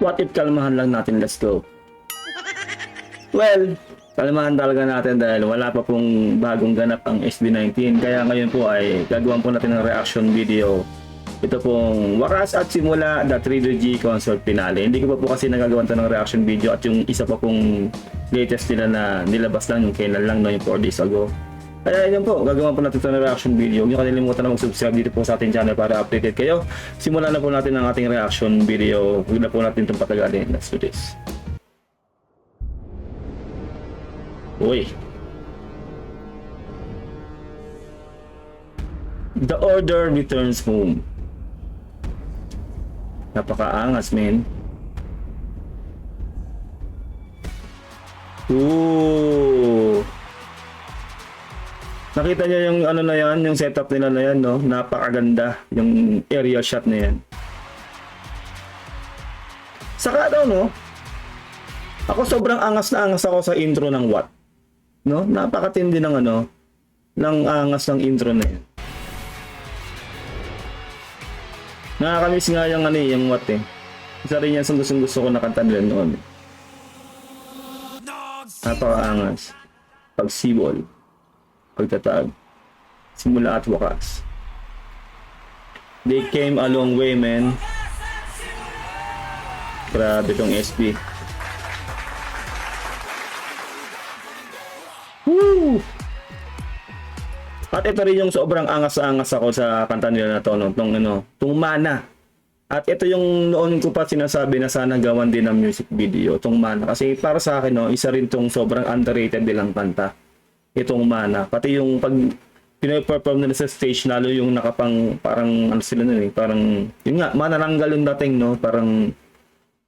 What if kalmahan lang natin? Let's go. Well, kalmahan talaga natin dahil wala pa pong bagong ganap ang SB19. Kaya ngayon po ay gagawin po natin ng reaction video. Ito pong wakas at simula the 3DG concert finale. Hindi ko pa po kasi nagagawa ito ng reaction video at yung isa pa pong latest nila na nilabas lang yung kailan lang no, yung 4 days ago. Kaya yun po, gagawin po natin ito ng reaction video. Huwag nyo kalilimutan na mag-subscribe dito po sa ating channel para updated kayo. Simulan na po natin ang ating reaction video. Huwag na po natin itong patagalin. Let's do this. Uy. The Order returns home. Napakaangas, men. Ooh. Nakita niyo yung ano na yan, yung setup nila na yan, no? Napakaganda yung area shot na yan. Saka daw, no? Ako sobrang angas na angas ako sa intro ng What. No? Napakatindi ng ano, ng angas ng intro na yan. Nakakamiss nga yung ano, yung What eh. Isa rin yan sa gusto ko na kanta nila noon. Napakaangas. Pagsibol. Pagtatag. Simula at wakas. They came a long way, man. Grabe tong SB. Woo! At ito rin yung sobrang angas-angas ako sa kanta nila na to, no? Tong Mana. At ito yung noon ko pa sinasabi na sana gawan din ng music video, tong Mana. Kasi para sa akin, no, isa rin tong sobrang underrated nilang kanta. Itong Mana. Pati yung pag pinaperform nila sa stage, lalo yung nakapang, parang, ano sila nun eh, parang, yun nga, manaranggal yung dating, no? Parang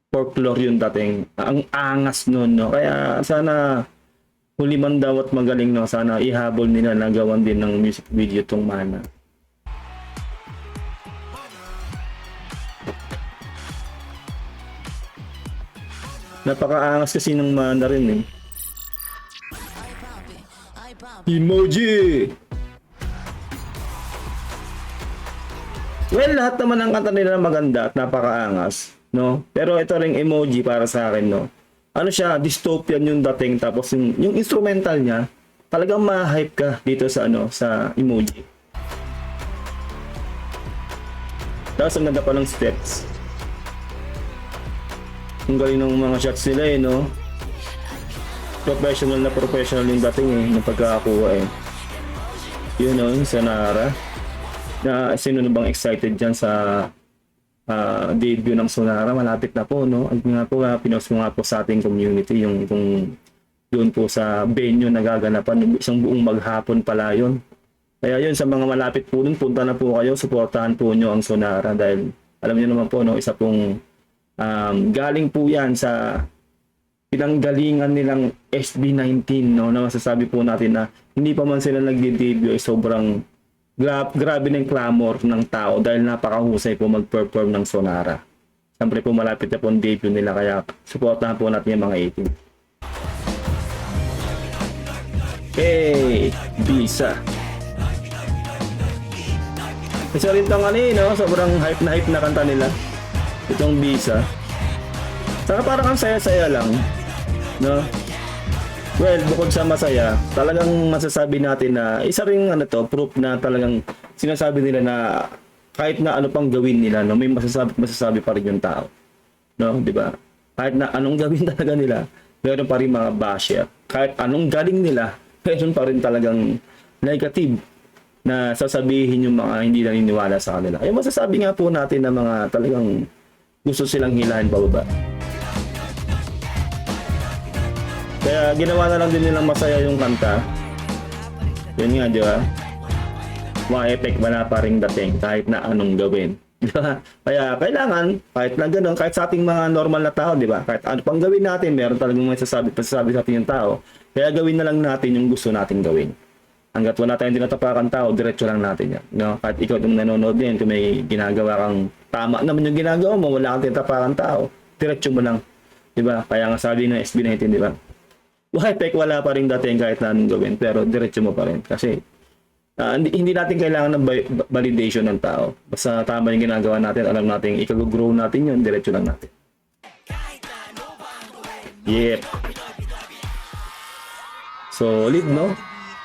folklore yung dating. Ang angas nun, no? Kaya sana huli man daw at magaling, no? Sana ihabol nila na gawan din ng music video tong Mana. Napakaangas kasi ng Mana rin eh. Emoji! Well, lahat naman ng kanta nila maganda at napakaangas, no? Pero ito ring emoji para sa akin, no? Ano siya, dystopian yung dating, tapos yung instrumental niya, talagang ma-hype ka dito sa ano, sa emoji. Tapos ang ganda pa ng steps. Ang galing ng mga shots nila eh, no? Professional yung dating eh, ng pagkakakuha eh. Yun no, yung Sonara. Na sino na bang excited dyan sa debut ng Sonara? Malapit na po, no? Ang nga po, pinost ko nga po sa ating community, yung kung yun po sa venue nagaganapan, isang buong maghapon pala yun. Kaya yun, sa mga malapit po dun, punta na po kayo, suportahan po nyo ang Sonara dahil alam niyo naman po, no, isa pong galing po yan sa pinanggalingan nilang SB19, no, na masasabi po natin na hindi pa man sila nagde-debut ay sobrang grabe ng clamor ng tao dahil napakahusay po mag-perform ng Sonara. Siyempre po malapit na po ang debut nila kaya supportahan po natin yung mga 18. Hey, Bisa. Isa rin tong ano eh, no? Sobrang hype na kanta nila. Itong Bisa. Saka parang ang saya-saya lang. No? Well, bukod sa masaya, talagang masasabi natin na isa ring ano to, proof na talagang sinasabi nila na kahit na ano pang gawin nila, no, may masasabi pa rin yung tao. No, 'di ba? Kahit na anong gawin talaga nila, meron pa rin mga basher. Kahit anong galing nila, meron pa rin talagang negative na sasabihin yung mga hindi naniniwala sa kanila. Ay masasabi nga po natin na mga talagang gusto silang hilahin pababa. Kaya ginawa na lang din nilang masaya yung kanta. Yun nga, di ba? Mga effect wala pa ring dating kahit na anong gawin. Di ba? Kaya kailangan, kahit na gano'n, kahit sa ating mga normal na tao, di ba? Kahit ano pang gawin natin, meron talagang masasabi sa ating yung tao. Kaya gawin na lang natin yung gusto nating gawin. Hanggat wala tayong tinatapakan tao, diretso lang natin yan. No? Kahit ikaw yung nanonood din, kung may ginagawa kang tama naman yung ginagawa mo, wala kang tinatapakan tao, diretso mo lang. Di ba? Kaya nga sabi ng SB19, di ba? Wala pa rin dating kahit na anong gawin, pero diretso mo pa rin. Kasi hindi natin kailangan ng validation ng tao. Basta tama yung ginagawa natin, alam natin, i-grow natin yun, diretso lang natin. Yep. Solid, no?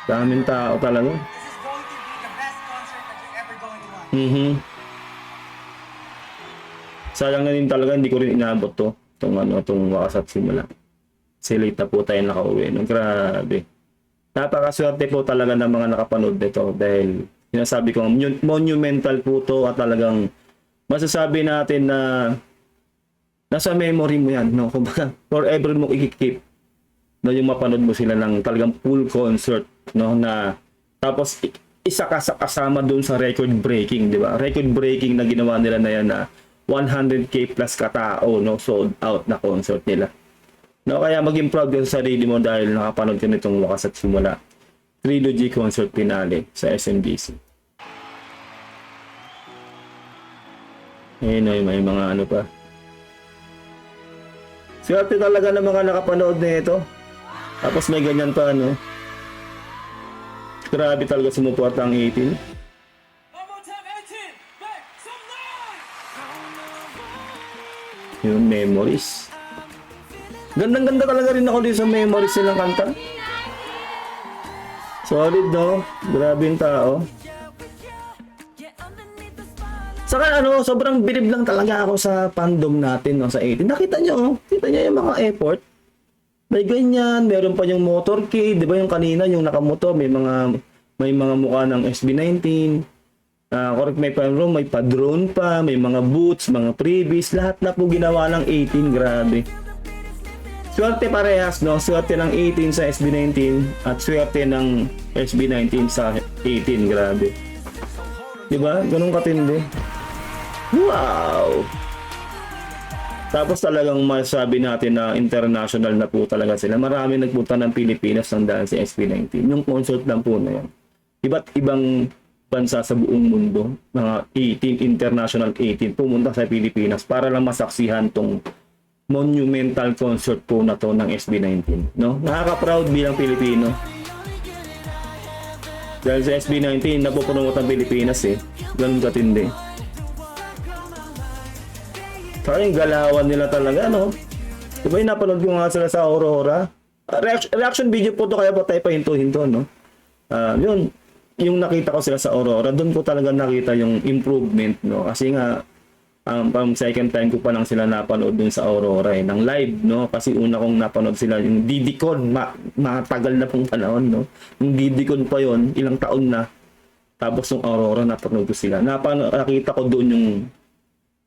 Daming tao talaga. This is going to be the best concert that you're ever going to watch. Sayang na din talaga, hindi ko rin inabot to. Itong Wakas at Simula. Kasi late na po tayo nakauwi. No, grabe. Napakaswerte po talaga ng mga nakapanood nito dahil sinasabi ko, monumental po to at talagang masasabi natin na nasa memory mo yan. No? Kumbaga, forever mo ikikip no, yung mapanood mo sila ng talagang full concert. No, na tapos isa ka kasama dun sa record breaking, di ba? Record breaking na ginawa nila na yan na 100k plus katao, no, sold out na concert nila. No, kaya maging proud ka sa sarili mo dahil nakapanood ka nitong Wakas at Simula trilogy concert finale sa SMBC. Ayun, may mga ano pa. Swerte talaga ng mga nakapanood na ito. Tapos may ganyan pa, no? Grabe talaga sumuporta ang 18. Yung memories. Gandang-ganda talaga rin ako dito sa memories nilang kanta. Solid, no? Grabe yung tao. Saka sobrang bilib lang talaga ako sa fandom natin, no, sa 18. Nakita nyo, oh. Kita nyo yung mga effort. May ganyan, meron pa yung motorcade, di ba yung kanina, yung nakamoto, may mga mukha ng SB19. Correct may pa-room, may pa-drone pa, may mga boots, mga freebies, lahat na po ginawa ng 18, grabe. Swerte parehas, no? Swerte ng 18 sa SB19 at swerte ng SB19 sa 18, grabe. Diba? Ganun katindi. Wow! Tapos talagang masabi natin na international na po talaga sila. Marami nagpunta ng Pilipinas ng dahil sa SB19. Yung concert lang po na yan. Iba't ibang bansa sa buong mundo, mga 18, international 18, pumunta sa Pilipinas para lang masaksihan tong monumental concert po na to ng SB19. No? Nakaka-proud bilang Pilipino. Dahil sa SB19, napupunot ang Pilipinas eh. Ganun katindi. Saka yung galawan nila talaga, no? Diba yung napanood ko nga sila sa Aurora? Reaction video po to kaya po tayo pahinto-hinto, no? Yun, yung nakita ko sila sa Aurora, doon ko talaga nakita yung improvement, no? Kasi nga, pang second time ko pa lang sila napanood dun sa Aurora ng live, no? Kasi una kong napanood sila yung Didicon, matagal na pong panahon, no? Yung Didicon pa yon, ilang taon na. Tapos yung Aurora napanood ko sila. Nakita ko doon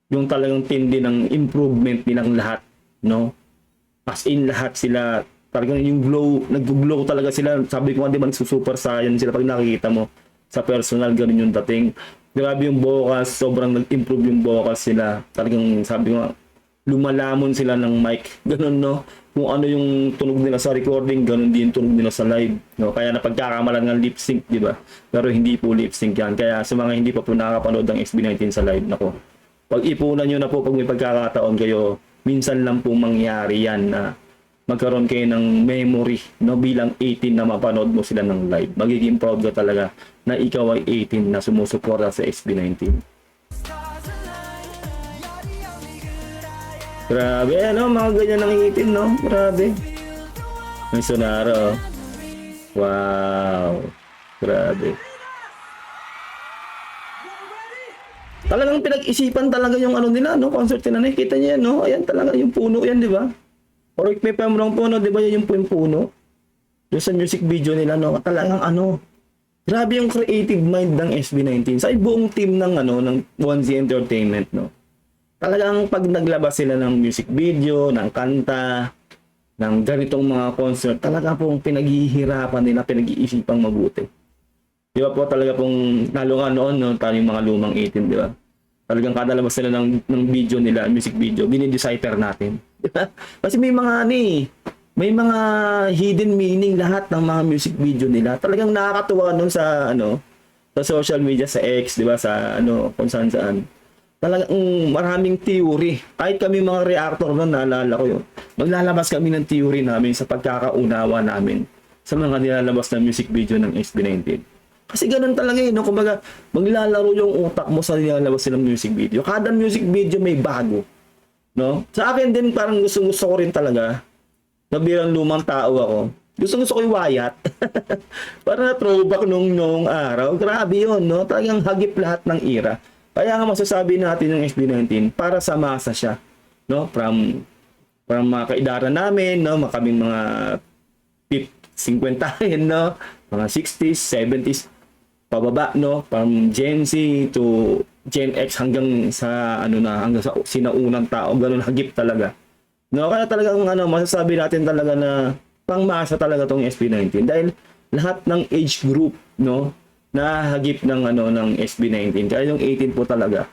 yung talagang tindi ng improvement nilang lahat, no? As in lahat sila, talagang yung glow, nag-glow talaga sila. Sabi ko nga, di ba, super saiyan sila pag nakikita mo sa personal, ganun yung dating. Grabe yung vocals, sobrang nag-improve yung vocals sila. Talagang sabi ko nga, lumalamon sila ng mic, ganun, no? Kung ano yung tunog nila sa recording, ganun din yung tunog nila sa live, no? Kaya napagkakamalan ng lip sync, di ba? Pero hindi po lip sync yan. Kaya sa mga hindi pa po nakapanood ng SB19 sa live, nako, pag-ipunan nyo na po pag may pagkakataon kayo, minsan lang po mangyari yan na magkaroon kayo ng memory, no, bilang 18 na mapanood mo sila ng live. Magiging proud ka talaga na ikaw ay 18 na sumusuporta sa SB19. Grabe, ano, mga ganyan ng 18, no? Grabe. May Sonara, oh. Wow. Grabe. Talagang pinag-isipan talaga yung ano nila, no? Concert nila, nakikita niyo yan, no? Ayan talaga yung puno yan, di ba? Or if may pamrong puno, di ba yan yung puno? Doon sa music video nila, no? Talagang ano, grabe yung creative mind ng SB19. Sa buong team ng ano, ng 1Z Entertainment, no? Talagang pag naglabas sila ng music video, ng kanta, ng ganitong mga concert, talaga pong pinaghihirapan nila, pinag-iisipang mabuti. Di ba po talaga pong, lalo nga noon, no, tayo yung mga lumang 18, di ba? Talagang kada labas sila ng video nila, music video, dinidecipher natin. Di ba? Kasi may mga may mga hidden meaning lahat ng mga music video nila. Talagang nakakatuwa nun sa sa social media, sa X, di ba, sa kung saan. Talagang maraming theory. Kahit kami mga reactor nun, naalala ko yun. Maglalabas kami ng theory namin sa pagkakaunawa namin sa mga nilalabas na music video ng SB19. Kasi ganun talaga no? Kumbaga, maglalaro yung utak mo sa nilalabas silang music video. Kada music video may bago, no? Sa akin din, parang gusto ko rin talaga na bilang lumang tao ako, gusto ko yung Wyatt. Para na throwback nung araw. Grabe yun, no? Talagang hagip lahat ng era. Kaya nga masasabi natin yung SB19 para sa masa siya, no? From mga kaidaran namin, no? Kaming mga 50 no? Mga 60s, 70s, pababa, no? From Gen Z to Gen X hanggang sa hanggang sa sinaunang tao, ganun hagip talaga. No, kaya talagang masasabi natin talaga na pangmasa talaga tong SB19 dahil lahat ng age group, no, nahagip ng SB19. Kaya yung 18 po talaga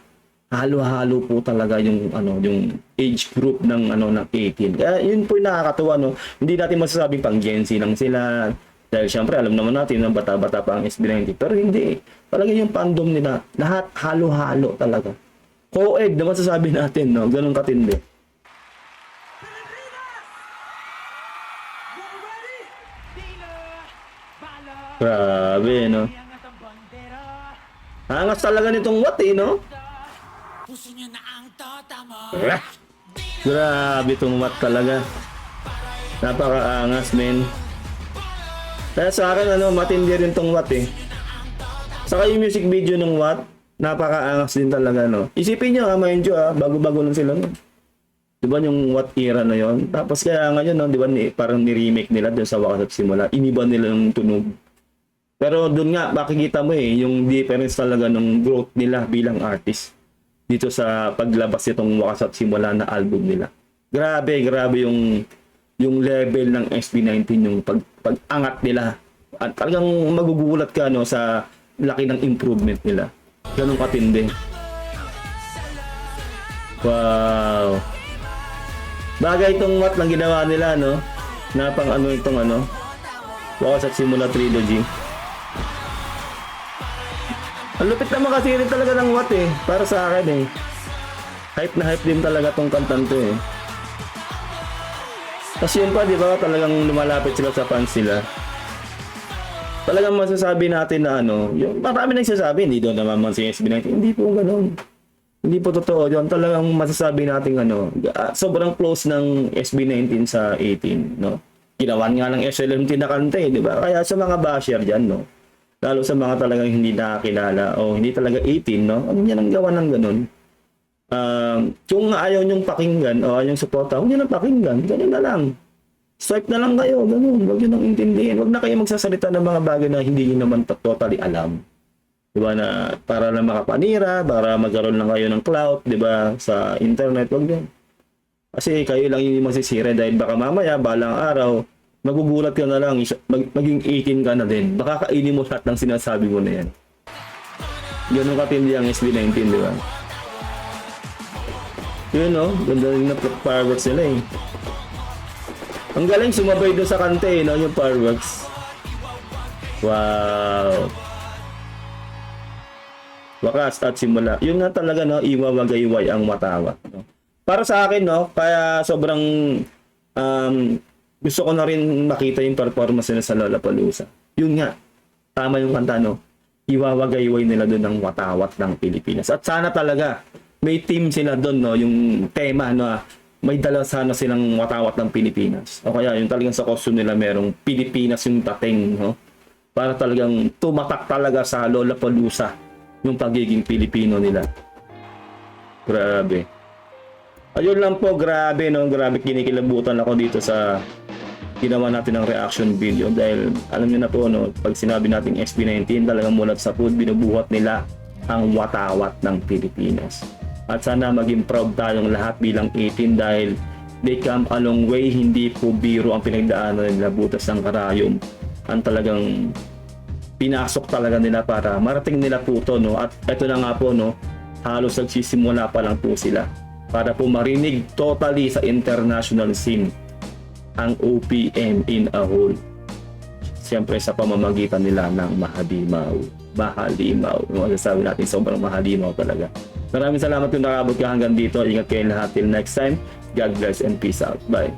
halo-halo po talaga yung yung age group ng ng 18. Kaya yun po yung nakakatuwa, no. Hindi natin masasabing pang Gen Z lang sila dahil syempre alam naman natin na bata-bata pa ang SB19, pero hindi. Talaga yung fandom nila, lahat halo-halo talaga. Co-ed na masasabi natin, no, ganun katindi. Grabe, no? Angas talaga nitong Watt, no? Grabe itong Watt talaga. Napakaangas, men. Kaya sa akin, matindi rin itong Watt, eh. Saka yung music video ng Watt, napakaangas din talaga, no? Isipin nyo, mind you, bago-bago lang sila, no? Diba yung Watt era na yon? Tapos kaya ngayon, no, diba, parang ni-remake nila doon sa Wakas at Simula. Iniba nila yung tunog. Pero doon nga, makikita mo yung difference talaga ng growth nila bilang artist dito sa paglabas itong Wakas at Simula na album nila. Grabe yung level ng SB19, yung pag-angat nila. At talagang magugulat ka, no, sa laki ng improvement nila. Ganun katindi. Wow. Bagay itong Watt lang ginawa nila, no? Na pang itong Wakas at Simula Trilogy. Ang lupit naman kasi rin talaga ng Watt, eh. Para sa akin, eh. Hype na hype din talaga tong kantan to, eh. Kasi yun pa, di ba? Talagang lumalapit sila sa fans sila. Talagang masasabi natin na yung marami nagsasabi, hindi doon naman si SB19. Hindi po ganoon. Hindi po totoo yun. Talagang masasabi natin sobrang close ng SB19 sa 18, no? Ginawan nga ng SLMT na kanta, di ba? Kaya sa mga basher dyan, no? Lalo sa mga talagang hindi nakakilala o hindi talaga 18, no? Ano niya nang gawa ng ganun? Kung ayaw nyong pakinggan o ayaw nyong suporta, huwag nyo nang pakinggan. Ganun na lang. Swipe na lang kayo. Ganun. Huwag nyo nang intindihin. Huwag na kayo magsasalita ng mga bagay na hindi nyo naman totally alam. Diba na para lang makapanira, para magkaroon lang kayo ng clout, diba, sa internet. Huwag nyo. Kasi kayo lang yung masisira dahil baka mamaya, balang araw, magugulat ka na lang, maging 18 ka na din. Baka kainin mo lahat ng sinasabi mo na yan. Ganun katindi ang SB19, di ba? Yun, no? Ganda rin na fireworks nila, eh. Ang galing, sumabay doon sa kante, no? Yung fireworks. Wow. Wakas at Simula. Yun nga talaga, no? Iwawagayway ang matawa, no? Para sa akin, no? Kaya sobrang gusto ko na rin makita yung performance nila sa Lollapalooza. Yun nga, tama yung kanta, no? Iwawagayway nila doon ng watawat ng Pilipinas. At sana talaga, may team sila doon, no? Yung tema, no? May dala sana silang watawat ng Pilipinas. O kaya, yung talagang sa costume nila, merong Pilipinas yung dating, no? Para talagang tumatak talaga sa Lollapalooza yung pagiging Pilipino nila. Grabe. Ayun lang po, grabe, no? Grabe, kinikilabutan ako dito sa ginawa natin ng reaction video dahil alam niyo na po, no, pag sinabi nating SB19 talagang mulat sa food, binubuhat nila ang watawat ng Pilipinas. At sana maging proud tayong lahat bilang 18 dahil they come a long way. Hindi po biro ang pinagdaanan nila, butas ng karayom ang talagang pinasok talaga nila para marating nila po to, no? At ito na nga po, no, halos nagsisimula pa lang po sila para po marinig totally sa international scene ang OPM in a whole. Siyempre sa pamamagitan nila ng Mahalimaw. Mahalimaw. Masasabi natin sobrang mahalimaw talaga. Maraming salamat kung nakabot ka hanggang dito. Ingat kayo lahat. Till next time. God bless and peace out. Bye.